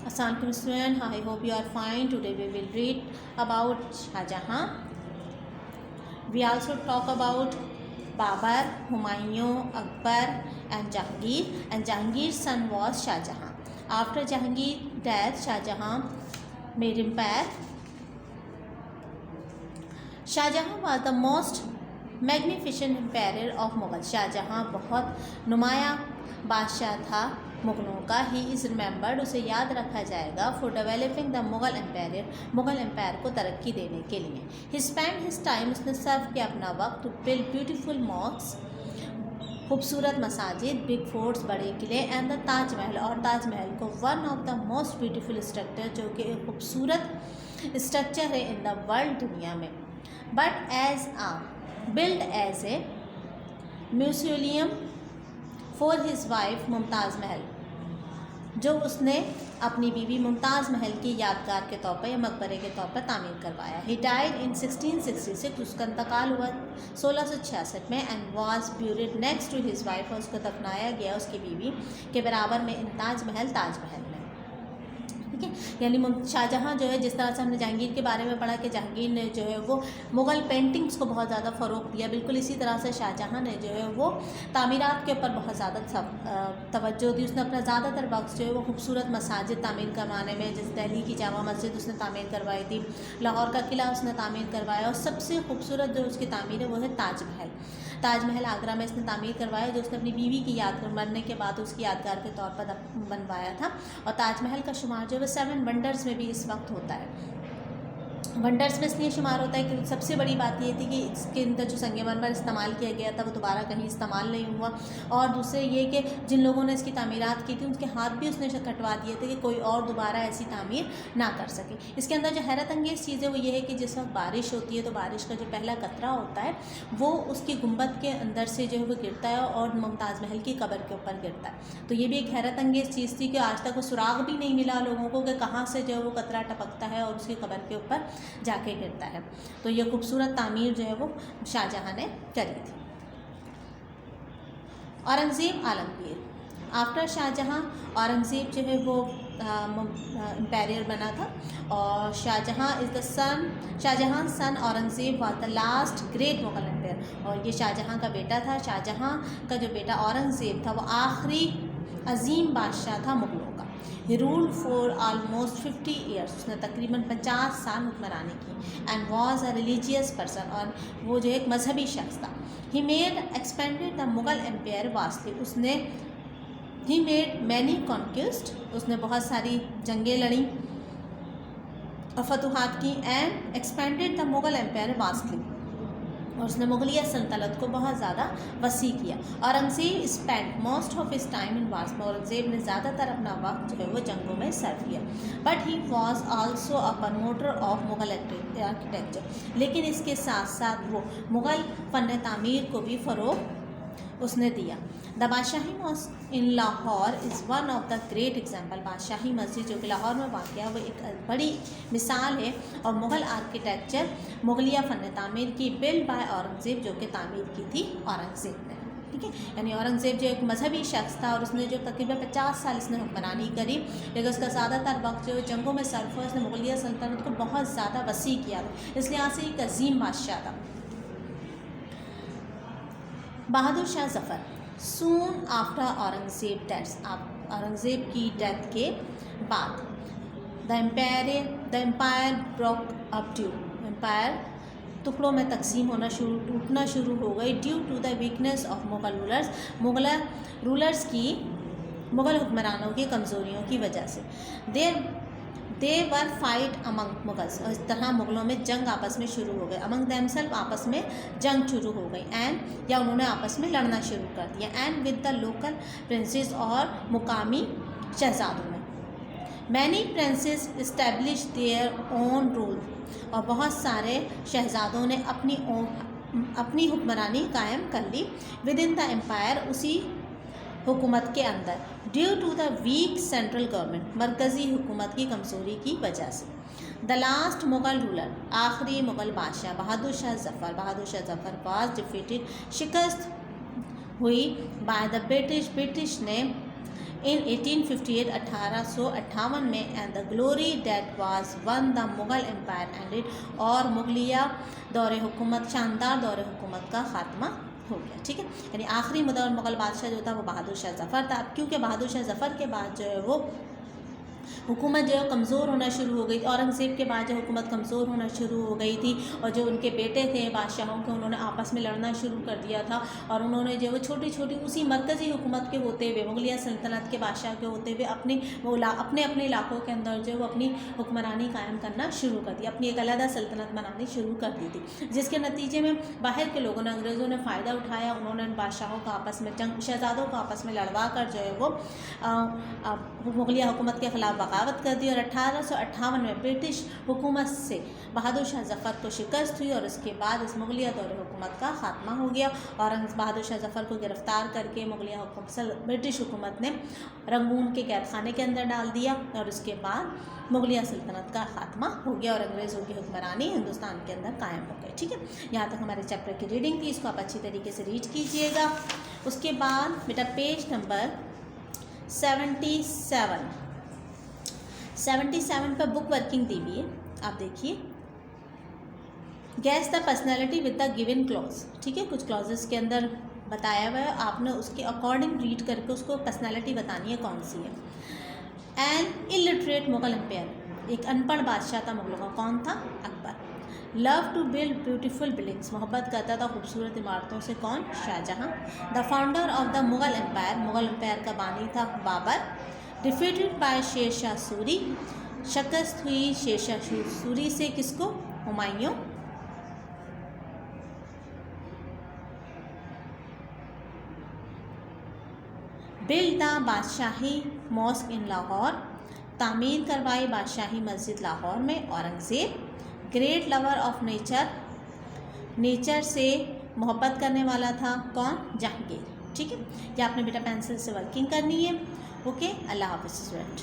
Assalamualaikum student, I hope you are fine. Today we will read about Shah Jahan. We also talk about Babar, Humayun, Akbar and Jahangir. And Jahangir's son was Shah Jahan. After Jahangir's death, Shah Jahan made empire. Shah Jahan was the most magnificent emperor of Mughal. Shah Jahan बहुत नुमाया बादशाह था मुग़लों का. He is remembered, उसे याद रखा जाएगा for developing the Mughal empire, Mughal empire को तरक्की देने के लिए. ही स्पेंड हिज टाइम, उसने सर्व किया अपना वक्त टू बिल्ड ब्यूटीफुल मॉस्क, खूबसूरत मसाजिद, बिग फोर्ट्स, बड़े किले एंड द ताजमहल, और ताजमहल को one of the most beautiful structure, जो कि एक खूबसूरत स्ट्रक्चर है इन द वर्ल्ड, दुनिया में. But as a build as a museum for his wife Mumtaz Mahal, जो उसने अपनी बीवी मुमताज़ महल की यादगार के तौर पर या मकबरे के तौर पर तामीर करवाया. ही डाइड इन 1666, उसका इंतकाल हुआ 1666 में. And was buried next to his wife, और उसको दफनाया गया उसकी बीवी के बराबर में इन ताजमहल में. ठीक है, यानी शाहजहाँ जो है, जिस तरह से हमने जहांगीर के बारे में पढ़ा कि जहांगीर ने जो है वो मुग़ल पेंटिंग्स को बहुत ज़्यादा फ़रोग़ दिया, बिल्कुल इसी तरह से शाहजहाँ ने जो है वो तामीरात के ऊपर बहुत ज़्यादा तवज्जो दी. उसने अपना ज़्यादातर वक्त जो है वो खूबसूरत मसाजिद तामीर करवाने में, जैसे दिल्ली की जामा मस्जिद उसने तामीर करवाई थी, लाहौर का किला उसने तामीर करवाया, और सबसे खूबसूरत जो उसकी तामीर है वो है ताजमहल. ताजमहल आगरा में इसने तामीर करवाया, जो उसने अपनी बीवी की याद मरने के बाद उसकी यादगार के तौर पर बनवाया था. और ताजमहल का शुमार जो है 7 वंडर्स में भी इस वक्त होता है. वंडर्स में इसलिए शुमार होता है कि सबसे बड़ी बात ये थी कि इसके अंदर जो संगमरमर इस्तेमाल किया गया था वो दोबारा कहीं इस्तेमाल नहीं हुआ. और दूसरे ये कि जिन लोगों ने इसकी तामीरात की थी उनके हाथ भी उसने कटवा दिए थे कि कोई और दोबारा ऐसी तामीर ना कर सके. इसके अंदर जो हैरत अंगेज़ चीज़ है वो ये है कि जिस वक्त बारिश होती है तो बारिश का जो पहला कतरा होता है वो उसकी गुंबद के अंदर से जो है वो गिरता है और मुमताज़ महल की कब्र के ऊपर गिरता है. तो ये भी एक हैरत अंगेज़ चीज़ थी कि आज तक वो सुराग भी नहीं मिला लोगों को कि कहाँ से जो है वो कतरा टपकता है और उसकी कब्र के ऊपर जाके गिरता है. तो ये खूबसूरत तामीर जो है वो शाहजहाँ ने करी थी. औरंगज़ेब आलमगीर. आफ्टर शाहजहाँ औरंगज़ेब जो है वो एम्पायर बना था. और Shahjahan is the son, Shahjahan son Aurangzeb was the last great Mughal empire. और ये शाहजहाँ का बेटा था. शाहजहाँ का जो बेटा औरंगज़ेब था वो आखिरी अजीम बादशाह था मुग़लों का. He ruled for almost 50 years, उसने तकरीबन 50 साल हुक्मरानी की. And was a religious person, और वो जो एक मजहबी शख्स था. He made expanded the Mughal empire vastly, उसने ही मेड मैनी कॉन्क्वेस्ट, उसने बहुत सारी जंगें लड़ी और फतूहात की. And expanded the Mughal empire vastly, और उसने मुग़लिया सल्तनत को बहुत ज़्यादा वसी किया. Aurangzeb spend most of his time in wars, में औरंगज़ेब ने ज़्यादातर अपना वक्त जो है वो जंगों में सर्व किया. But he was also a promoter of Mughal architecture, लेकिन इसके साथ साथ वो मुग़ल फ़न तामीर को भी फ़रोग़ उसने दिया. The Badshahi mosque in Lahore is one of the great example. Badshahi मस्जिद जो कि लाहौर में वाक़ है वो एक बड़ी मिसाल है. और मुग़ल आर्किटेक्चर, मुग़लिया फ़न तामीर की, बिल्ड बाय औरंगज़ेब, जो कि तामीर की थी औरंगज़ेब ने. ठीक है, यानी औरंगज़ेब जो एक मजहबी शख्स था और उसने जो तकरीबन 50 साल इसने हुक्मरानी करी, लेकिन उसका ज़्यादातर वक्त जो जंगों में सर्फ हुआ. उसने मुग़लिया सल्तनत को बहुत ज़्यादा वसी किया, इसलिए यहाँ से एक अजीम बादशाह था. Bahadur Shah Zafar. Soon after Aurangzeb deaths, Aurangzeb की डेथ के बाद the empire broke up due, empire टुकड़ों में तकसीम होना टूटना शुरू हो गई. Due to the weakness of Mughal rulers, Mughal हुक्मरानों की कमज़ोरियों की वजह से. They were fight among Mughals, और इस तरह मुग़लों में जंग आपस में शुरू हो गए. अमंग दैमसेल्फ, आपस में जंग शुरू हो गई. एंड या उन्होंने आपस में लड़ना शुरू कर दिया. And with the local princes, और मुकामी शहजादों में. Many princes establish their own rule, और बहुत सारे शहजादों ने अपनी हुक्मरानी कायम कर ली. विद इन द एम्पायर, उसी हुकूमत के अंदर. Due to the weak central government, मरकज़ी हुकूमत की कमज़ोरी की वजह से. द लास्ट मुग़ल रूलर, आखिरी मुग़ल बादशाह बहादुर शाह ज़फ़र वाज डिफीटेड, शिकस्त हुई बाय द ब्रिटिश ने इन 1858 1858 में and the glory that was one the Mughal empire ended, और मुगलिया दौरे हुकूमत, शानदार दौरे हुकूमत का ख़ात्मा हो गया। ठीक है, यानी आखिरी मुग़ल बादशाह जो था वो बहादुर शाह ज़फ़र था। अब क्योंकि बहादुर शाह ज़फ़र के बाद जो है वो हुकूमत जो है कमज़ोर होना शुरू हो गई, औरंगज़ेब के बाद जो हुकूमत कमज़ोर होना शुरू हो गई थी, और जो उनके बेटे थे बादशाहों के, उन्होंने आपस में लड़ना शुरू कर दिया था, और उन्होंने जो वो छोटी छोटी उसी मरकज़ी हुकूमत के होते हुए, मुगलिया सल्तनत के बादशाह के होते हुए अपने अपने इलाकों के अंदर जो वो अपनी हुक्मरानी कायम करना शुरू कर दी, अपनी एक अलग सल्तनत बनानी शुरू कर दी थी, जिसके नतीजे में बाहर के लोगों ने, अंग्रेज़ों ने फ़ायदा उठाया। उन्होंने इन बादशाहों को आपस में शहज़ादों को आपस में लड़वा कर जो है वो मुगलिया हुकूमत के ख़िलाफ़ बगावत कर दी, और 1858 में ब्रिटिश हुकूमत से बहादुर शाह ज़फ़र को शिकस्त हुई, और उसके बाद इस मुगलिया दौरे हुकूमत का ख़ात्मा हो गया। और बहादुर शाह ज़फ़र को गिरफ़्तार करके ब्रिटिश हुकूमत ने रंगून के कैद खाने के अंदर डाल दिया, और उसके बाद मुगलिया सल्तनत का ख़ात्मा हो गया और अंग्रेज़ों की हुक्मरानी हिंदुस्तान के अंदर कायम हो गई। ठीक है, यहाँ तक हमारे चैप्टर की रीडिंग थी, इसको आप अच्छी तरीके से रीड कीजिएगा। उसके बाद बेटा पेज नंबर 77 पर बुक वर्किंग दी हुई है, आप देखिए। Gas the personality with the given clause. ठीक है, कुछ क्लॉजेस के अंदर बताया हुआ है, आपने उसके अकॉर्डिंग रीड करके उसको पर्सनैलिटी बतानी है कौन सी है। एन इलिटरेट मुगल एम्पायर, एक अनपढ़ बादशाह था मुगलों का, कौन था? Akbar. Love to build beautiful buildings, मोहब्बत करता था खूबसूरत इमारतों से, कौन? Shah Jahan. The founder of the Mughal empire, Mughal empire का बानी था बाबर। डिफीटेड बाय शेर शाह सूरी, शिकस्त हुई शेर शाह सूरी से, किसको? Humayun. Build the Badshahi mosque in Lahore, तामीर करवाई बादशाही मस्जिद लाहौर में, Aurangzeb. Great lover of nature, nature से मोहब्बत करने वाला था, कौन? जहांगीर। ठीक है, ये आपने बेटा पेंसिल से वर्किंग करनी है। ओके, अल्लाह हाफ़िज़ स्टूडेंट।